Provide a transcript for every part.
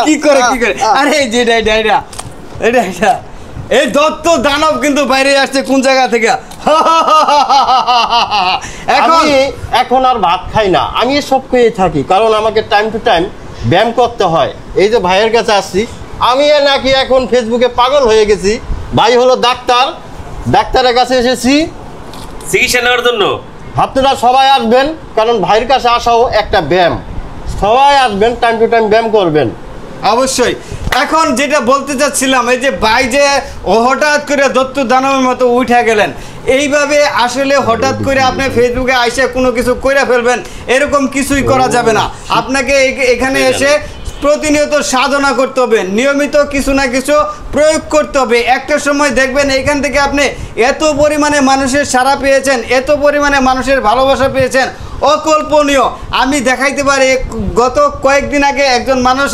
কি করে আরে এই দত্ত দানব কিন্তু বাইরে আসছে কোন জায়গা থেকে। এখন আর ভাত খাই না, আমি সব খেয়ে থাকি, কারণ আমাকে টাইম টু টাইম ব্যায়াম করতে হয়। এই যে ভাইয়ের কাছে আসছি, আমি নাকি এখন ফেসবুকে পাগল হয়ে গেছি। ভাই হলো ডাক্তার, ডাক্তারের কাছে এসেছি চিকিৎসা নেওয়ার জন্য। আপনারা সবাই আসবেন, কারণ ভাইয়ের কাছে আসাও একটা ব্যায়াম। সবাই আসবেন, টাইম টু টাইম ব্যায়াম করবেন অবশ্যই। এখন যেটা বলতে চাচ্ছিলাম, এই যে ভাই যে হঠাৎ করে দত্ত দানবের মতো উঠে গেলেন, এইভাবে আসলে হঠাৎ করে আপনি ফেসবুকে আইসে কোনো কিছু করে ফেলবেন, এরকম কিছুই করা যাবে না। আপনাকে এখানে এসে প্রতিনিয়ত সাধনা করতে হবে, নিয়মিত কিছু না কিছু প্রয়োগ করতে হবে। একটা সময় দেখবেন এখান থেকে আপনি এত পরিমাণে মানুষের সাড়া পেয়েছেন, এত পরিমাণে মানুষের ভালোবাসা পেয়েছেন, অকল্পনীয়। আমি দেখাইতে পারি, গত কয়েকদিন আগে একজন মানুষ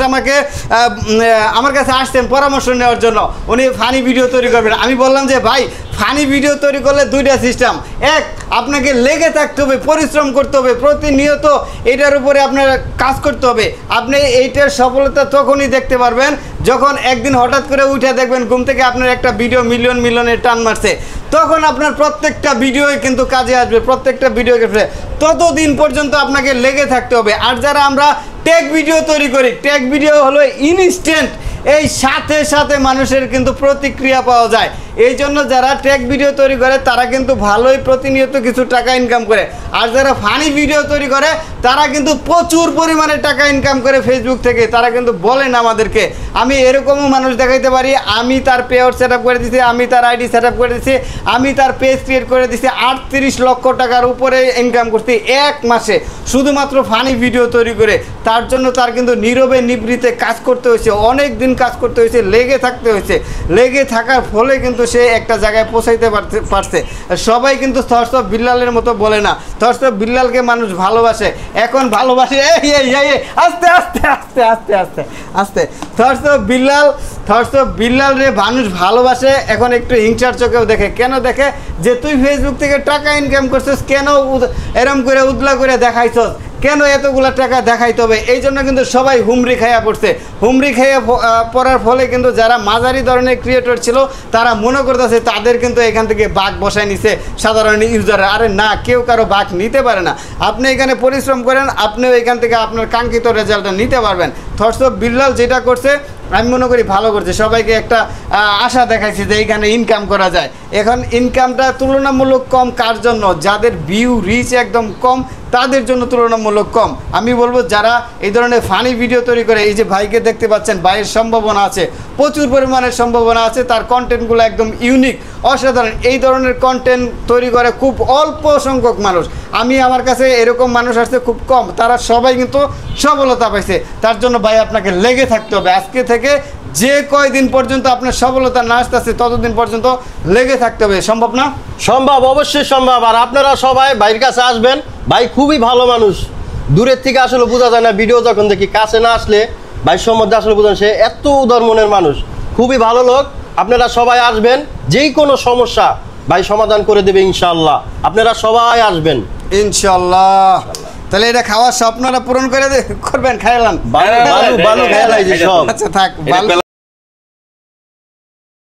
আমার কাছে আসতেন পরামর্শ নেওয়ার জন্য। উনি ফানি ভিডিও তৈরি করবেন। আমি বললাম যে ভাই, ফানি ভিডিও তৈরি করলে দুইটা সিস্টেম। এক, আপনাকে লেগে থাকতে হবে, পরিশ্রম করতে হবে, প্রতিনিয়ত এটার উপরে আপনার কাজ করতে হবে। আপনি এইটার সফলতা তখনই দেখতে পারবেন যখন একদিন হঠাৎ করে উঠে দেখবেন ঘুম থেকে আপনার একটা ভিডিও মিলিয়নের টান মারছে। তখন আপনার প্রত্যেকটা ভিডিওই কিন্তু কাজে আসবে, প্রত্যেকটা ভিডিও ক্ষেত্রে। ততদিন পর্যন্ত আপনাকে লেগে থাকতে হবে। আর যারা আমরা টেক ভিডিও তৈরি করি, টেক ভিডিও হলো ইনস্ট্যান্ট, এই সাথে সাথে মানুষের কিন্তু প্রতিক্রিয়া পাওয়া যায়। এই জন্য যারা টেক ভিডিও তৈরি করে তারা কিন্তু ভালোই প্রতিনিয়ত কিছু টাকা ইনকাম করে। আর যারা ফানি ভিডিও তৈরি করে তারা কিন্তু প্রচুর পরিমাণে টাকা ইনকাম করে ফেসবুক থেকে। তারা কিন্তু বলেন আমাদেরকে। আমি এরকমও মানুষ দেখাইতে পারি, আমি তার পেআউট সেট আপ করে দিচ্ছি, আমি তার আইডি সেট আপ করে দিচ্ছি, আমি তার পেজ ক্রিয়েট করে দিচ্ছি, 38 লক্ষ টাকার উপরে ইনকাম করছি এক মাসে, শুধুমাত্র ফানি ভিডিও তৈরি করে। তার জন্য তার কিন্তু নীরবে নিবৃতে কাজ করতে হয়েছে, অনেক দিন কাজ করতে হয়েছে, লেগে থাকতে হয়েছে। লেগে থাকার ফলে কিন্তু সে একটা জায়গায় পৌঁছাইতে পারছে। সবাই কিন্তু থর্স অফ বিল্লালের মতো বলে না, থর্স অফ বিল্লালকে মানুষ ভালোবাসে। এখন ভালোবাসে আস্তে আস্তে আস্তে আস্তে আস্তে আস্তে থর্স অফ বিল্লাল রে মানুষ ভালোবাসে। এখন একটু হিংসার চোখেও দেখে। কেন দেখে? যে তুই ফেসবুক থেকে টাকা ইনকাম করছিস, কেন এরম করে উদলা করে দেখাইছস, কেন এতগুলো টাকা দেখাইতে হবে? এই জন্য কিন্তু সবাই হুমড়ি খাইয়া পড়ছে। হুমড়ি খাইয়া পড়ার ফলে কিন্তু যারা মাঝারি ধরনের ক্রিয়েটর ছিল তারা মনে করতেছে তাদের কিন্তু এখান থেকে বাঘ বসায় নিছে সাধারণ ইউজার। আরে না, কেউ কারো বাঘ নিতে পারে না। আপনি এখানে পরিশ্রম করেন, আপনিও এখান থেকে আপনার কাঙ্ক্ষিত রেজাল্টটা নিতে পারবেন। থর্স অফ বিল্লাল যেটা করছে আমি মনে করি ভালো করছে। সবাইকে একটা আশা দেখাইছে যে এইখানে ইনকাম করা যায়। এখন ইনকামটা তুলনামূলক কম কার জন্য? যাদের ভিউ রিচ একদম কম, তাদের জন্য তুলনামূলক কম। আমি বলবো যারা এই ধরনের ফানি ভিডিও তৈরি করে, এই যে ভাইকে দেখতে পাচ্ছেন, ভাইয়ের সম্ভাবনা আছে, প্রচুর পরিমাণের সম্ভাবনা আছে। তার কন্টেন্টগুলো একদম ইউনিক, অসাধারণ। এই ধরনের কন্টেন্ট তৈরি করে খুব অল্প সংখ্যক মানুষ। আমার কাছে এরকম মানুষ আসছে খুব কম, তারা সবাই কিন্তু সফলতা পাইছে। তার জন্য ভাই আপনাকে লেগে থাকতে হবে। আজকে থেকে যে কয়দিন পর্যন্ত আপনার সফলতা না আসতেছে ততদিন পর্যন্ত লেগে থাকতে হবে। সম্ভব না? সম্ভব, অবশ্যই সম্ভব। আর আপনারা সবাই ভাইয়ের কাছে আসবেন। ভাই খুবই ভালো মানুষ, দূরের থেকে আসলে বোঝা যায় না। ভিডিও যখন দেখি, কাছে না আসলে ভাই সম্বন্ধে আসলে বোঝেন সে এত উদার মনের মানুষ, খুবই ভালো লোক। আপনারা সবাই আসবেন, যেই কোনো সমস্যা ভাই সমাধান করে দেবে ইনশাআল্লাহ। আপনারা সবাই আসবেন ইনশাআল্লাহ। তাহলে এটা খাওয়ার স্বপ্নটা পূরণ করে করবেন, খাইলাম। বালু খাইলাই যে সব। আচ্ছা থাক, বালু।